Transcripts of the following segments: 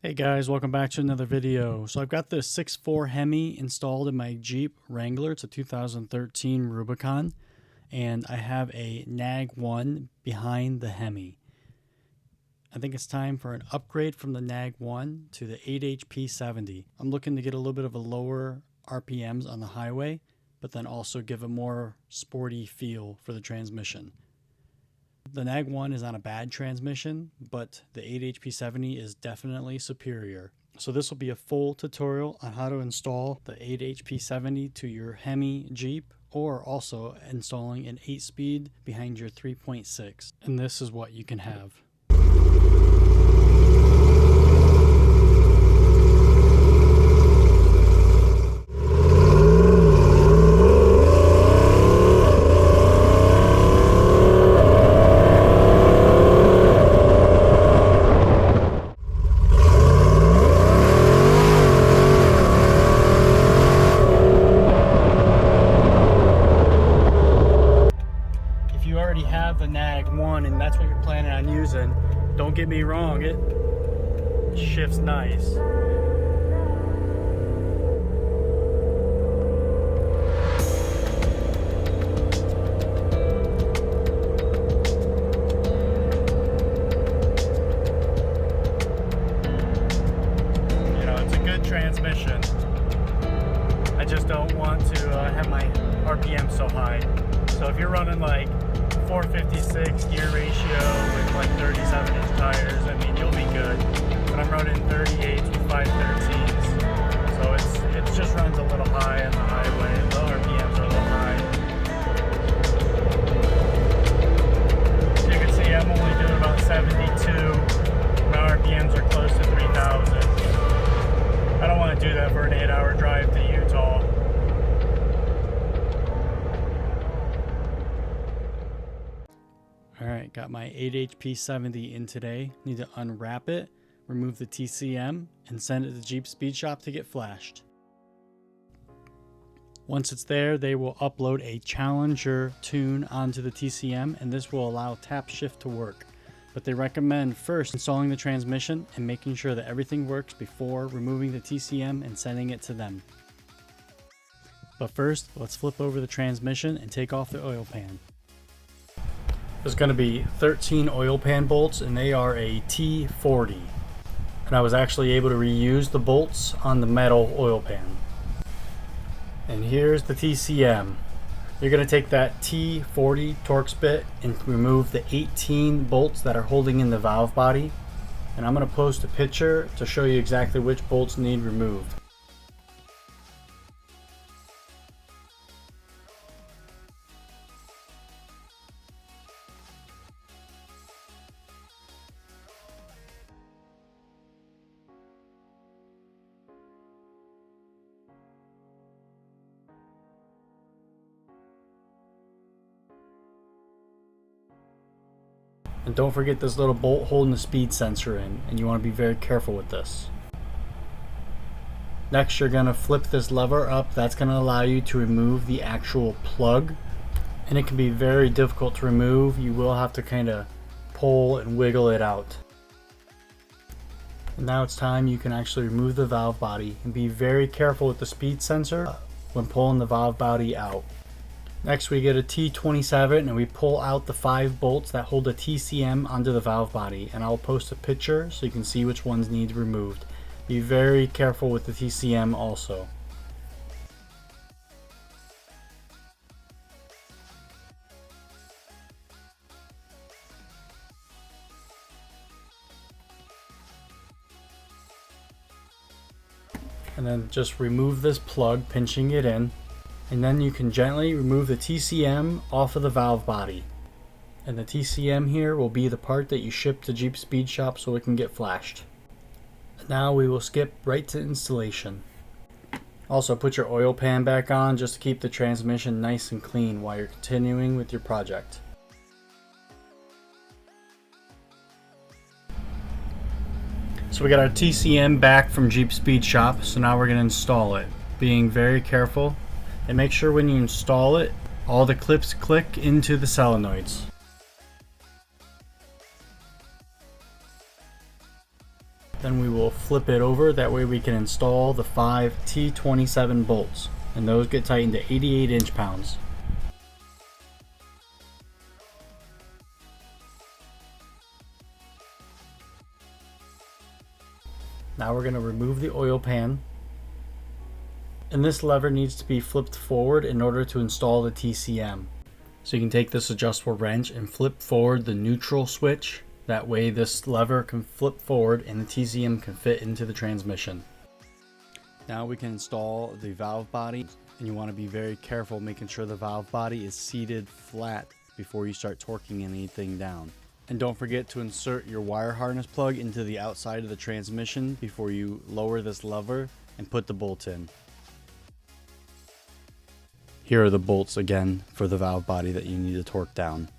Hey guys, welcome back to another video. So I've got the 6.4 Hemi installed in my Jeep Wrangler. It's a 2013 Rubicon, and I have a Nag 1 behind the Hemi. I think it's time for an upgrade from the Nag 1 to the 8HP 70. I'm looking to get a little bit of a lower RPMs on the highway, but then also give a more sporty feel for the transmission. The Nag 1 is on a bad transmission, but the 8HP 70 is definitely superior. So this will be a full tutorial on how to install the 8HP 70 to your Hemi Jeep, or also installing an 8-speed behind your 3.6. And this is what you can have. Have the Nag 1 and that's what you're planning on using, don't get me wrong, it shifts nice. You know, it's a good transmission. I just don't want to have my RPM so high. So if you're running like 456 gear ratio with like 37-inch tires, I mean, you'll be good. But I'm running 38s with 513s, so it just runs a little high on the highway. The RPMs are a little high. As you can see, I'm only doing about 72. My RPMs are close to 3,000. I don't want to do that for an 8-hour drive to Utah. Alright, got my 8HP 70 in today. Need to unwrap it, remove the TCM, and send it to Jeep Speed Shop to get flashed. Once it's there, they will upload a Challenger tune onto the TCM, and this will allow tap shift to work. But they recommend first installing the transmission and making sure that everything works before removing the TCM and sending it to them. But first, let's flip over the transmission and take off the oil pan. There's going to be 13 oil pan bolts, and they are a T40. And I was actually able to reuse the bolts on the metal oil pan. And here's the TCM. You're going to take that T40 Torx bit and remove the 18 bolts that are holding in the valve body. And I'm going to post a picture to show you exactly which bolts need removed. And don't forget this little bolt holding the speed sensor in, and you want to be very careful with this. Next, you're going to flip this lever up. That's going to allow you to remove the actual plug, and it can be very difficult to remove. You will have to kind of pull and wiggle it out. And now it's time you can actually remove the valve body, and be very careful with the speed sensor when pulling the valve body out. Next, we get a T27 and we pull out the 5 bolts that hold the TCM onto the valve body, and I'll post a picture so you can see which ones need removed. Be very careful with the TCM also. And then just remove this plug, pinching it in. And then you can gently remove the TCM off of the valve body. And the TCM here will be the part that you ship to Jeep Speed Shop so it can get flashed. Now we will skip right to installation. Also, put your oil pan back on just to keep the transmission nice and clean while you're continuing with your project. So we got our TCM back from Jeep Speed Shop, so now we're going to install it. Being very careful. And make sure when you install it, all the clips click into the solenoids. Then we will flip it over, that way we can install the 5 T27 bolts, and those get tightened to 88 inch-pounds. Now we're going to remove the oil pan, and this lever needs to be flipped forward in order to install the TCM. So you can take this adjustable wrench and flip forward the neutral switch. That way this lever can flip forward and the TCM can fit into the transmission. Now we can install the valve body, and you want to be very careful making sure the valve body is seated flat before you start torquing anything down. And don't forget to insert your wire harness plug into the outside of the transmission before you lower this lever and put the bolt in. Here are the bolts again for the valve body that you need to torque down.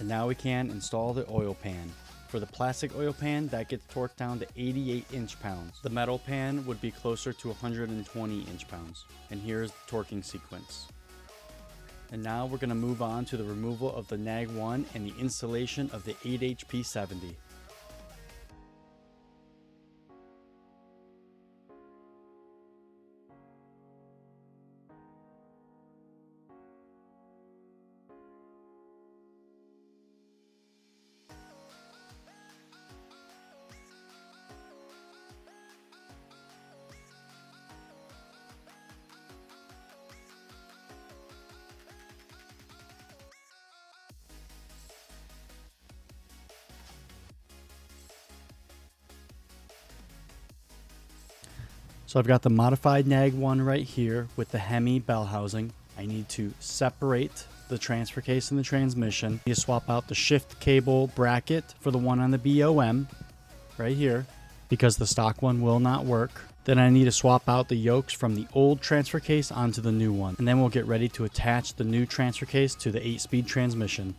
And now we can install the oil pan. For the plastic oil pan, that gets torqued down to 88 inch-pounds. The metal pan would be closer to 120 inch-pounds. And here's the torquing sequence. And now we're going to move on to the removal of the nag 1 and the installation of the 8HP70. So I've got the modified nag 1 right here with the hemi bell housing. I need to separate the transfer case and the transmission. I need to swap out the shift cable bracket for the one on the BOM right here, because the stock one will not work. Then I need to swap out the yokes from the old transfer case onto the new one. And then we'll get ready to attach the new transfer case to the 8-speed transmission.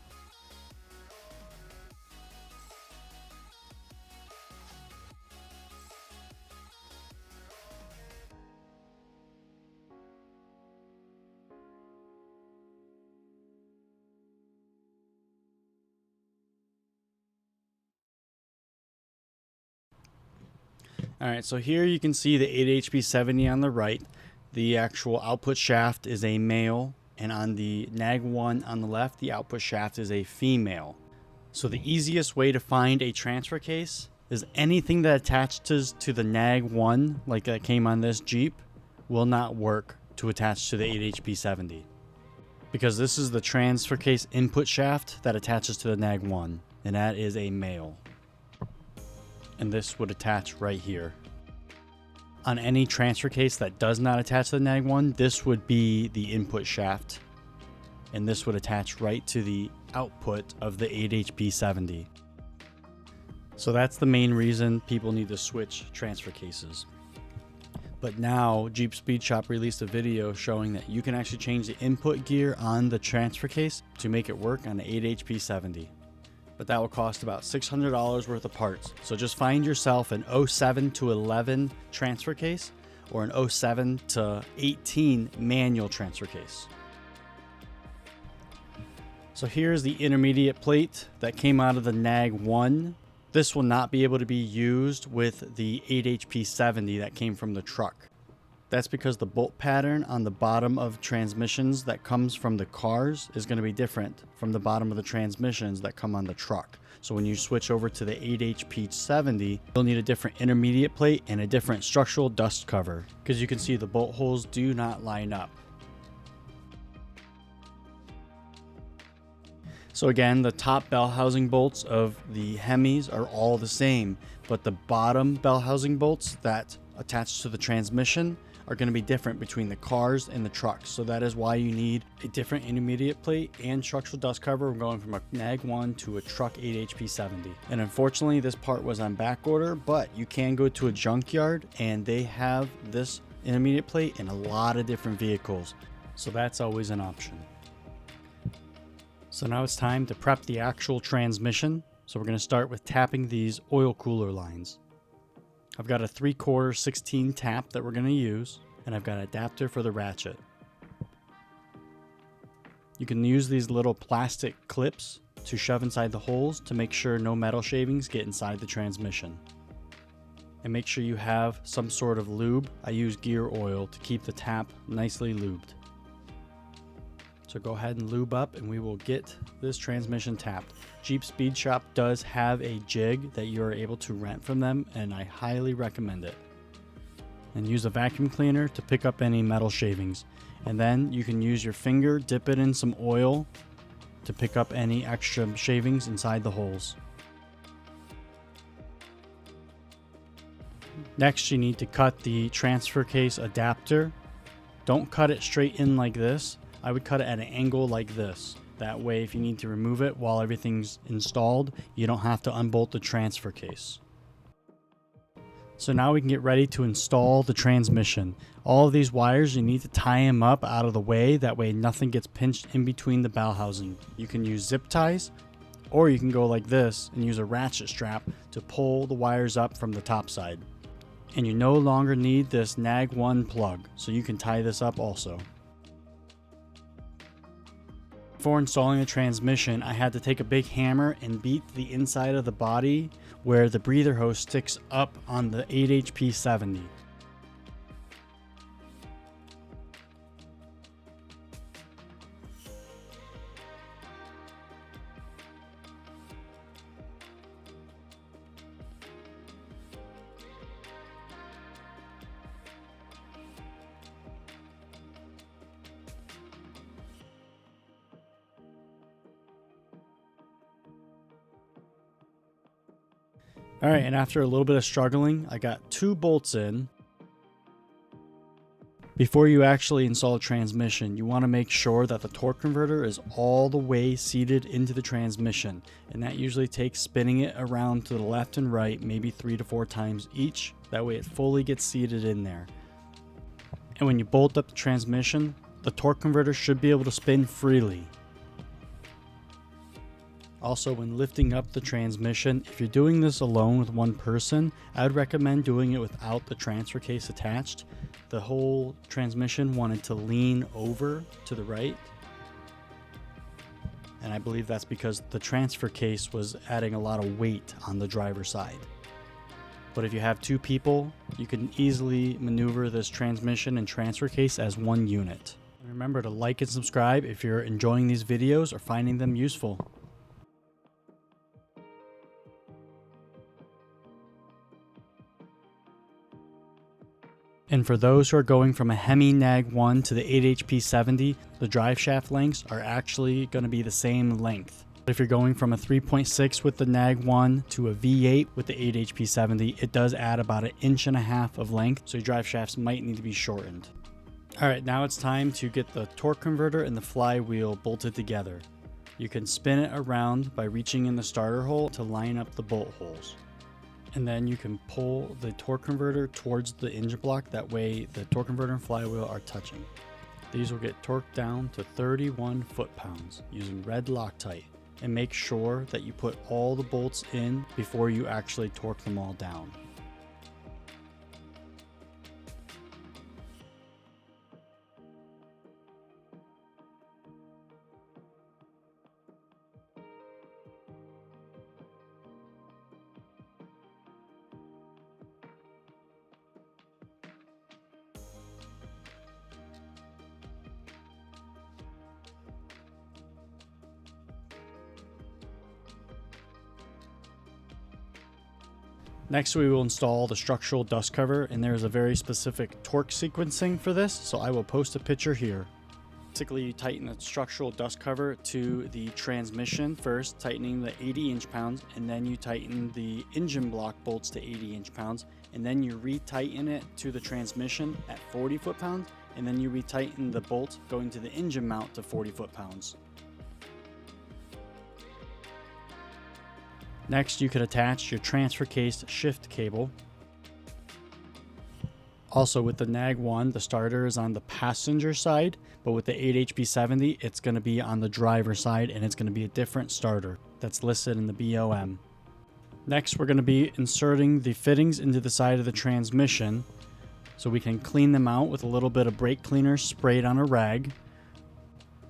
Alright, so here you can see the 8HP70 on the right. The actual output shaft is a male, and on the nag 1 on the left, the output shaft is a female. So the easiest way to find a transfer case is anything that attaches to the nag 1, like that came on this Jeep, will not work to attach to the 8HP70. Because this is the transfer case input shaft that attaches to the nag 1, and that is a male. And this would attach right here. On any transfer case that does not attach to the nag 1, this would be the input shaft, and this would attach right to the output of the 8HP70. So that's the main reason people need to switch transfer cases. But now Jeep Speed Shop released a video showing that you can actually change the input gear on the transfer case to make it work on the 8HP70. But that will cost about $600 worth of parts. So just find yourself an 07 to 11 transfer case or an 07 to 18 manual transfer case. So here's the intermediate plate that came out of the nag 1. This will not be able to be used with the 8HP70 that came from the truck. That's because the bolt pattern on the bottom of transmissions that comes from the cars is going to be different from the bottom of the transmissions that come on the truck. So when you switch over to the 8HP70, you'll need a different intermediate plate and a different structural dust cover, because you can see the bolt holes do not line up. So again, the top bell housing bolts of the Hemis are all the same, but the bottom bell housing bolts that attach to the transmission are going to be different between the cars and the trucks. So that is why you need a different intermediate plate and structural dust cover. We're going from a nag 1 to a truck 8HP70. And unfortunately, this part was on back order, but you can go to a junkyard and they have this intermediate plate in a lot of different vehicles. So that's always an option. So now it's time to prep the actual transmission. So we're going to start with tapping these oil cooler lines. I've got a 3/4 16 tap that we're going to use, and I've got an adapter for the ratchet. You can use these little plastic clips to shove inside the holes to make sure no metal shavings get inside the transmission. And make sure you have some sort of lube. I use gear oil to keep the tap nicely lubed. So go ahead and lube up and we will get this transmission tapped. Jeep Speed Shop does have a jig that you are able to rent from them, and I highly recommend it. And use a vacuum cleaner to pick up any metal shavings. And then you can use your finger, dip it in some oil to pick up any extra shavings inside the holes. Next, you need to cut the transfer case adapter. Don't cut it straight in like this. I would cut it at an angle like this. That way, if you need to remove it while everything's installed, you don't have to unbolt the transfer case. So now we can get ready to install the transmission. All of these wires, you need to tie them up out of the way. That way nothing gets pinched in between the bell housing. You can use zip ties, or you can go like this and use a ratchet strap to pull the wires up from the top side. And you no longer need this nag 1 plug, so you can tie this up also. Before installing the transmission, I had to take a big hammer and beat the inside of the body where the breather hose sticks up on the 8HP70. Alright, and after a little bit of struggling, I got 2 bolts in. Before you actually install a transmission, you want to make sure that the torque converter is all the way seated into the transmission. And that usually takes spinning it around to the left and right, maybe 3 to 4 times each. That way it fully gets seated in there. And when you bolt up the transmission, the torque converter should be able to spin freely. Also, when lifting up the transmission, if you're doing this alone with one person, I would recommend doing it without the transfer case attached. The whole transmission wanted to lean over to the right, and I believe that's because the transfer case was adding a lot of weight on the driver's side. But if you have 2 people, you can easily maneuver this transmission and transfer case as one unit. And remember to like and subscribe if you're enjoying these videos or finding them useful. And for those who are going from a Hemi Nag 1 to the 8HP70, the drive shaft lengths are actually going to be the same length. If you're going from a 3.6 with the Nag 1 to a V8 with the 8HP70, it does add about 1.5 inches of length, so your drive shafts might need to be shortened. Alright, now it's time to get the torque converter and the flywheel bolted together. You can spin it around by reaching in the starter hole to line up the bolt holes. And then you can pull the torque converter towards the engine block. That way the torque converter and flywheel are touching. These will get torqued down to 31 foot-pounds using red Loctite. And make sure that you put all the bolts in before you actually torque them all down. Next, we will install the structural dust cover, and there is a very specific torque sequencing for this, so I will post a picture here. Basically, you tighten the structural dust cover to the transmission first, tightening the 80 inch-pounds, and then you tighten the engine block bolts to 80 inch-pounds, and then you retighten it to the transmission at 40 foot-pounds, and then you retighten the bolt going to the engine mount to 40 foot-pounds. Next, you could attach your transfer case shift cable. Also, with the Nag 1, the starter is on the passenger side, but with the 8HP70, it's going to be on the driver's side, and it's going to be a different starter that's listed in the BOM. Next, we're going to be inserting the fittings into the side of the transmission, so we can clean them out with a little bit of brake cleaner sprayed on a rag,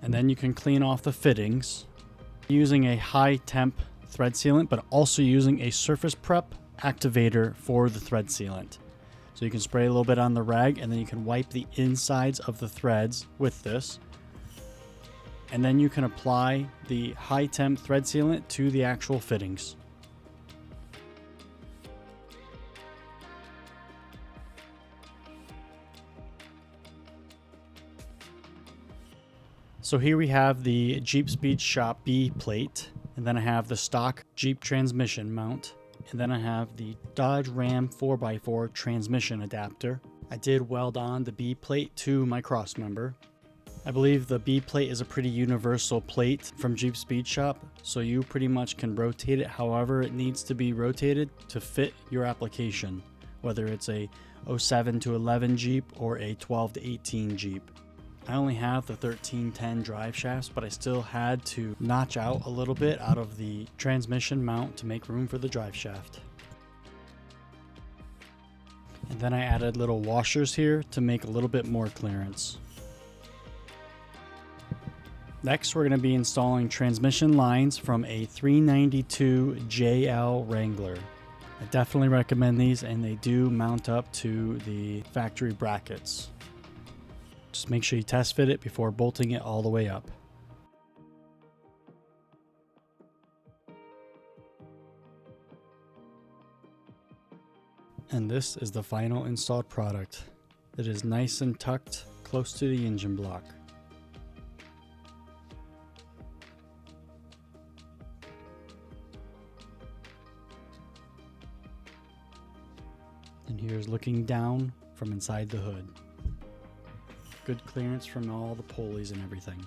and then you can clean off the fittings. Using a high temp thread sealant, but also using a surface prep activator for the thread sealant. So you can spray a little bit on the rag, and then you can wipe the insides of the threads with this. And then you can apply the high temp thread sealant to the actual fittings. So here we have the Jeep Speed Shop B plate, and then I have the stock Jeep transmission mount, and then I have the Dodge Ram 4x4 transmission adapter. I did weld on the B plate to my cross member. I believe the B plate is a pretty universal plate from Jeep Speed Shop, so you pretty much can rotate it however it needs to be rotated to fit your application, whether it's a 07 to 11 Jeep or a 12 to 18 Jeep. I only have the 1310 drive shafts, but I still had to notch out a little bit out of the transmission mount to make room for the drive shaft. And then I added little washers here to make a little bit more clearance. Next, we're going to be installing transmission lines from a 392 JL Wrangler. I definitely recommend these, and they do mount up to the factory brackets. Just make sure you test fit it before bolting it all the way up. And this is the final installed product. It is nice and tucked close to the engine block. And here's looking down from inside the hood. Good clearance from all the pulleys and everything.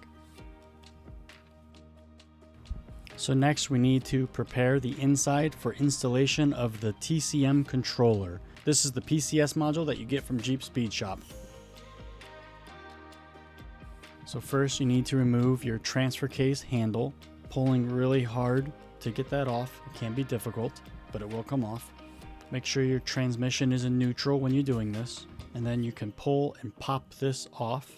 So next we need to prepare the inside for installation of the TCM controller. This is the PCS module that you get from Jeep Speed Shop. So first you need to remove your transfer case handle, pulling really hard to get that off. It can be difficult, but it will come off. Make sure your transmission is in neutral when you're doing this. And then you can pull and pop this off.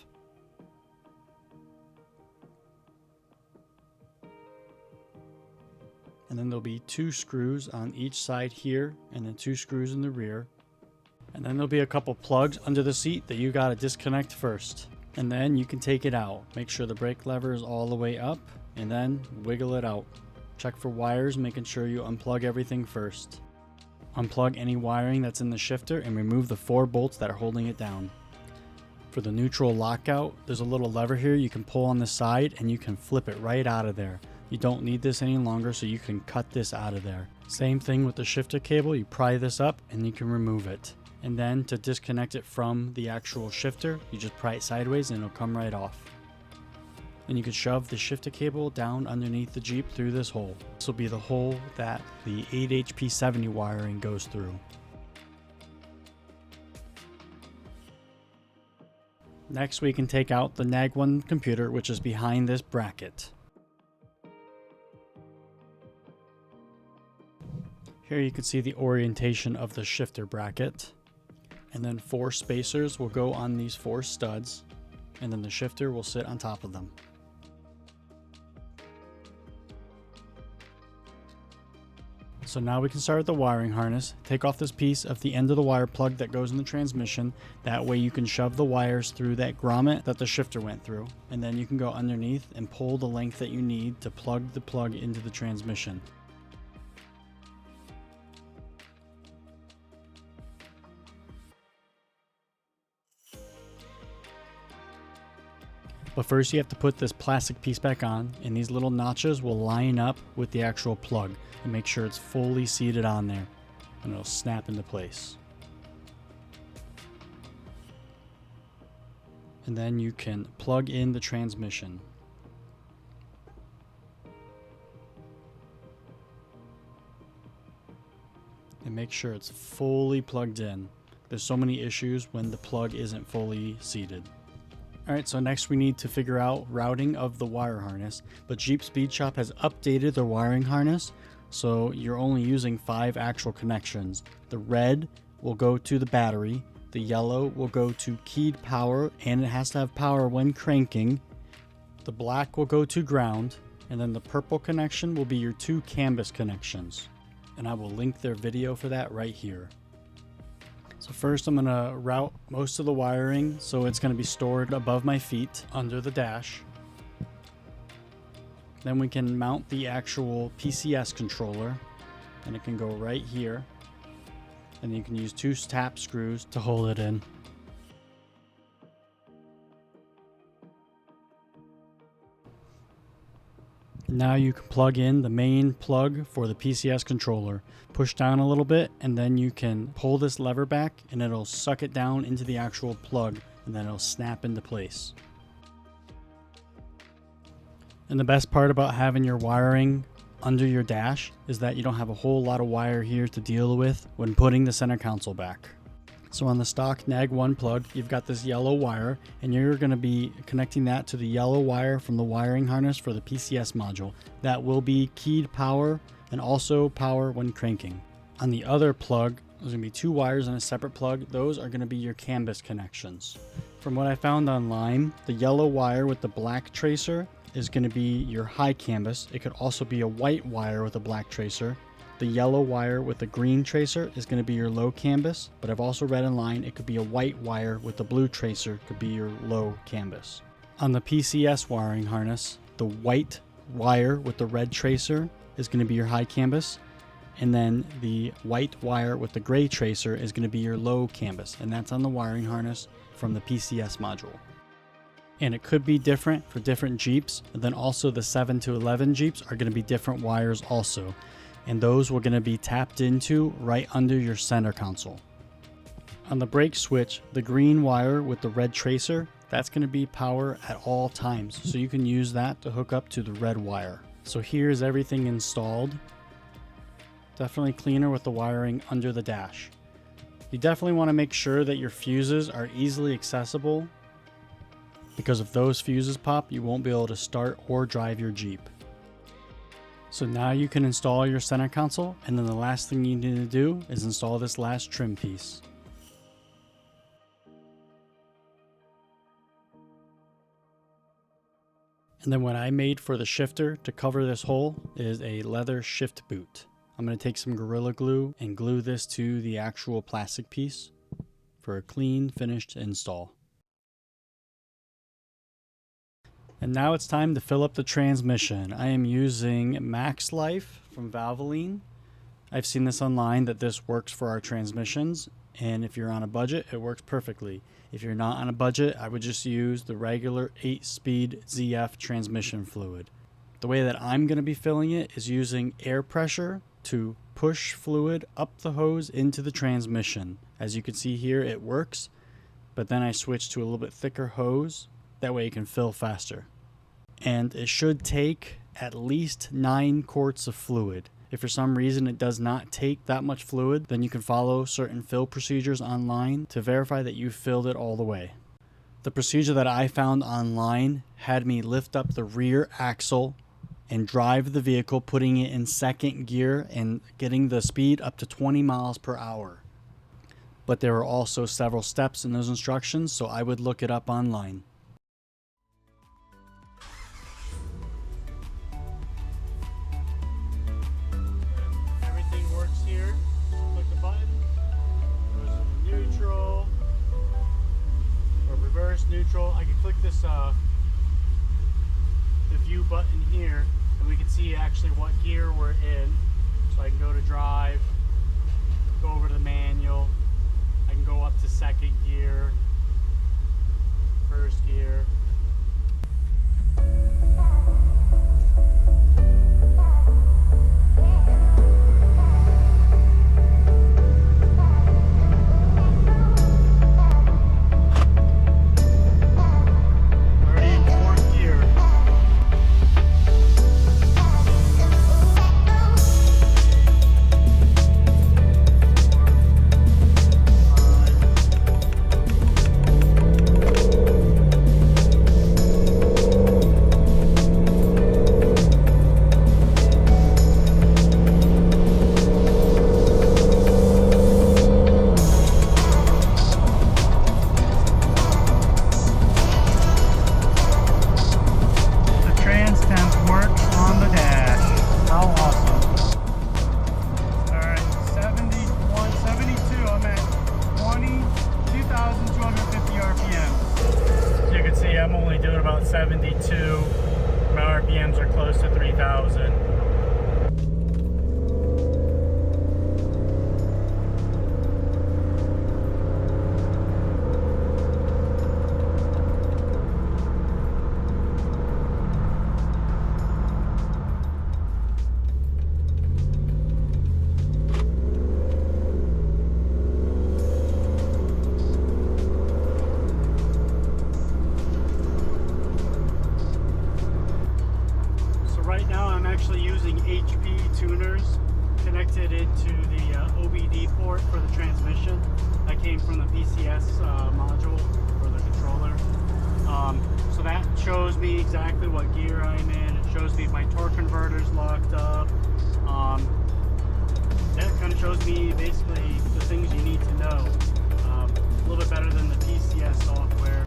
And then there'll be 2 screws on each side here, and then 2 screws in the rear. And then there'll be a couple plugs under the seat that you gotta disconnect first. And then you can take it out. Make sure the brake lever is all the way up, and then wiggle it out. Check for wires, making sure you unplug everything first. Unplug any wiring that's in the shifter and remove the 4 bolts that are holding it down. For the neutral lockout, there's a little lever here you can pull on the side and you can flip it right out of there. You don't need this any longer, so you can cut this out of there. Same thing with the shifter cable, you pry this up and you can remove it. And then to disconnect it from the actual shifter, you just pry it sideways and it'll come right off. And you can shove the shifter cable down underneath the Jeep through this hole. This will be the hole that the 8HP70 wiring goes through. Next we can take out the NAG1 computer, which is behind this bracket. Here you can see the orientation of the shifter bracket. And then 4 spacers will go on these 4 studs, and then the shifter will sit on top of them. So now we can start with the wiring harness. Take off this piece of the end of the wire plug that goes in the transmission. That way you can shove the wires through that grommet that the shifter went through. And then you can go underneath and pull the length that you need to plug the plug into the transmission. But first you have to put this plastic piece back on, and these little notches will line up with the actual plug and make sure it's fully seated on there, and it'll snap into place. And then you can plug in the transmission. And make sure it's fully plugged in. There's so many issues when the plug isn't fully seated. Alright, so next we need to figure out routing of the wire harness, but Jeep Speed Shop has updated their wiring harness, so you're only using 5 actual connections. The red will go to the battery, the yellow will go to keyed power, and it has to have power when cranking. The black will go to ground, And then the purple connection will be your 2 canvas connections. And I will link their video for that right here. So first I'm going to route most of the wiring so it's going to be stored above my feet under the dash. Then we can mount the actual PCS controller, and it can go right here. And you can use 2 tap screws to hold it in. Now you can plug in the main plug for the PCS controller. Push down a little bit and then you can pull this lever back and it'll suck it down into the actual plug, and then it'll snap into place. And the best part about having your wiring under your dash is that you don't have a whole lot of wire here to deal with when putting the center console back. So on the stock NAG 1 plug, you've got this yellow wire, and you're going to be connecting that to the yellow wire from the wiring harness for the PCS module. That will be keyed power and also power when cranking. On the other plug, there's going to be 2 wires and a separate plug. Those are going to be your CANbus connections. From what I found online, the yellow wire with the black tracer is going to be your high CANbus. It could also be a white wire with a black tracer. The yellow wire with the green tracer is going to be your low CANbus, but I've also read online it could be a white wire with the blue tracer could be your low CANbus. On the PCS wiring harness, the white wire with the red tracer is going to be your high CANbus, and then the white wire with the gray tracer is going to be your low CANbus, and that's on the wiring harness from the PCS module. And it could be different for different Jeeps, and then also the 7 to 11 Jeeps are going to be different wires also. And those were going to be tapped into right under your center console. On the brake switch, the green wire with the red tracer, that's going to be power at all times. So you can use that to hook up to the red wire. So here's everything installed. Definitely cleaner with the wiring under the dash. You definitely want to make sure that your fuses are easily accessible, because if those fuses pop, you won't be able to start or drive your Jeep. So now you can install your center console, and then the last thing you need to do is install this last trim piece. And then what I made for the shifter to cover this hole is a leather shift boot. I'm going to take some Gorilla Glue and glue this to the actual plastic piece for a clean, finished install. And now it's time to fill up the transmission. I am using Max Life from Valvoline. I've seen this online that this works for our transmissions, and if you're on a budget, it works perfectly. If you're not on a budget, I would just use the regular 8-speed ZF transmission fluid. The way that I'm going to be filling it is using air pressure to push fluid up the hose into the transmission. As you can see here, it works, but then I switch to a little bit thicker hose. That way it can fill faster. And it should take at least 9 quarts of fluid. If for some reason it does not take that much fluid, then you can follow certain fill procedures online to verify that you filled it all the way. The procedure that I found online had me lift up the rear axle and drive the vehicle, putting it in second gear and getting the speed up to 20 miles per hour. But there were also several steps in those instructions, so I would look it up online. Neutral. I can click this the view button here, and we can see actually what gear we're in. So I can go to drive, go over to the manual, I can go up to second gear, first gear. connected it to the OBD port for the transmission that came from the PCS module for the controller. So that shows me exactly what gear I'm in. It shows me if my torque converter's locked up. That kind of shows me basically the things you need to know. A little bit better than the PCS software.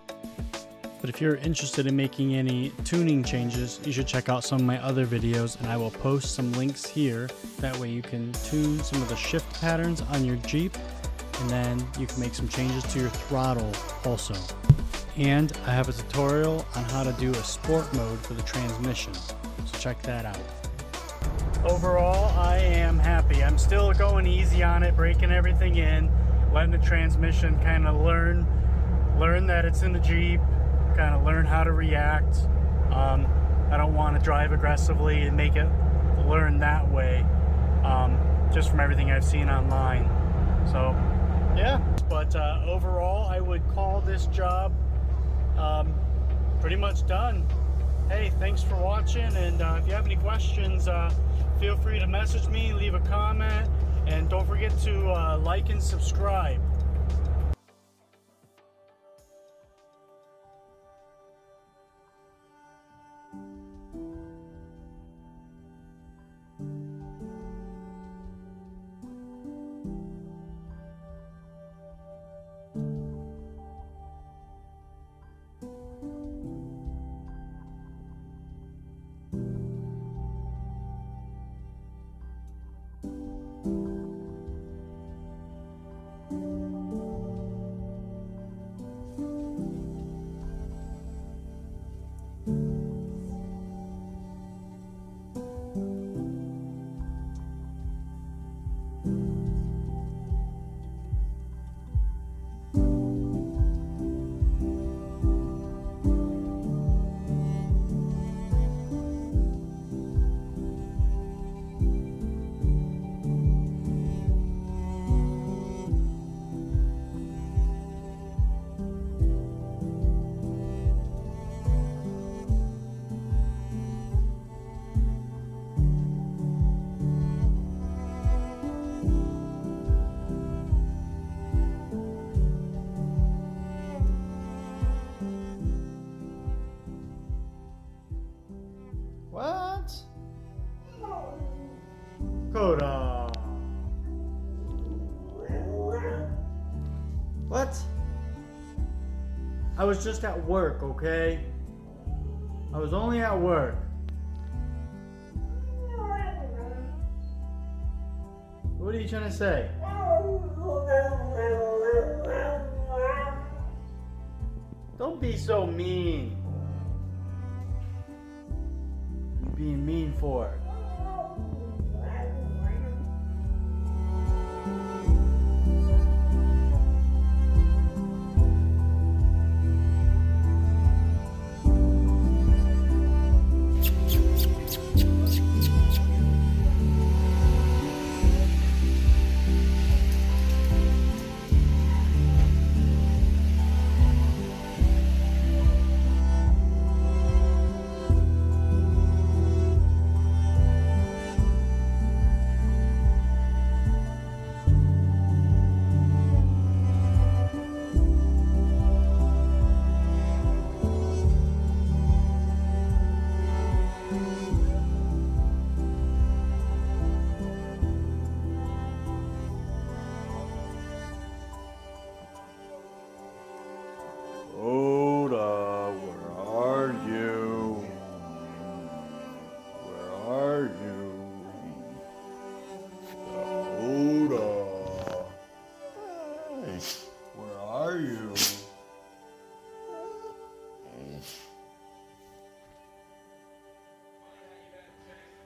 But if you're interested in making any tuning changes, you should check out some of my other videos, and I will post some links here. That way you can tune some of the shift patterns on your Jeep, and then you can make some changes to your throttle also. And I have a tutorial on how to do a sport mode for the transmission, so check that out. Overall, I am happy. I'm still going easy on it, breaking everything in, letting the transmission kind of learn that it's in the Jeep, kind of learn how to react. I don't want to drive aggressively and make it learn that way, just from everything I've seen online. So yeah, but overall I would call this job pretty much done. Hey, thanks for watching, and if you have any questions, feel free to message me, leave a comment, and don't forget to like and subscribe. What? Coda. What? I was just at work, okay? I was only at work. What are you trying to say? Don't be so mean. You're being mean for it.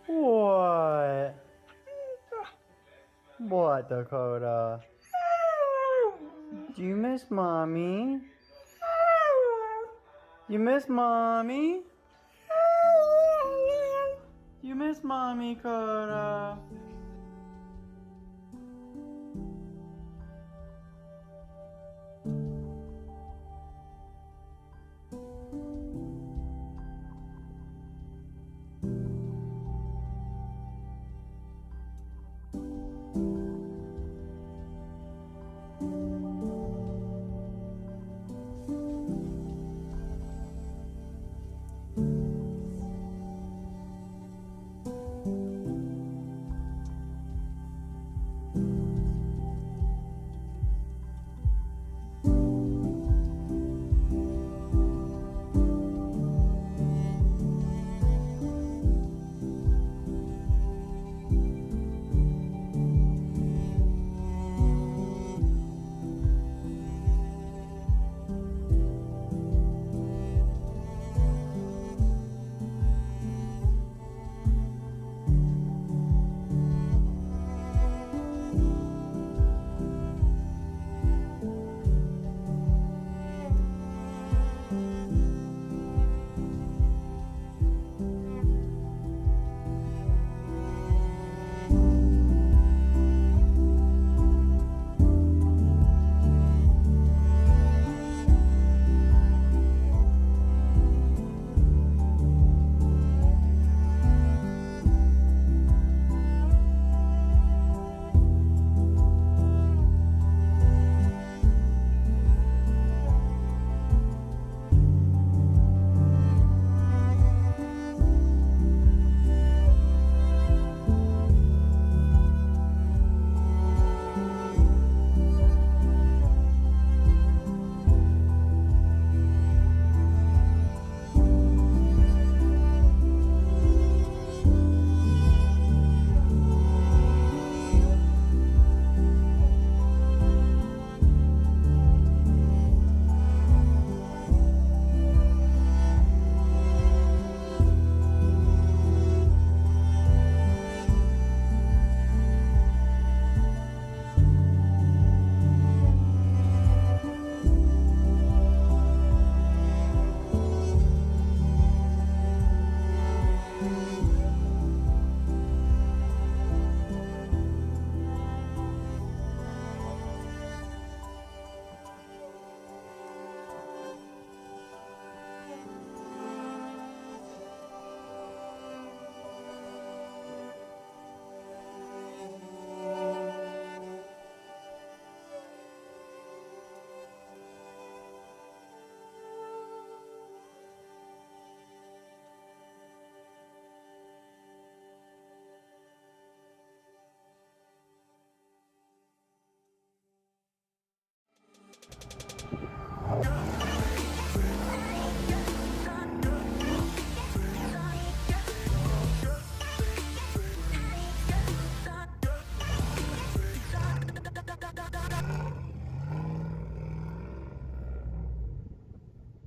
What? What, Dakota? Do you miss Mommy? You miss Mommy? You miss Mommy, Dakota?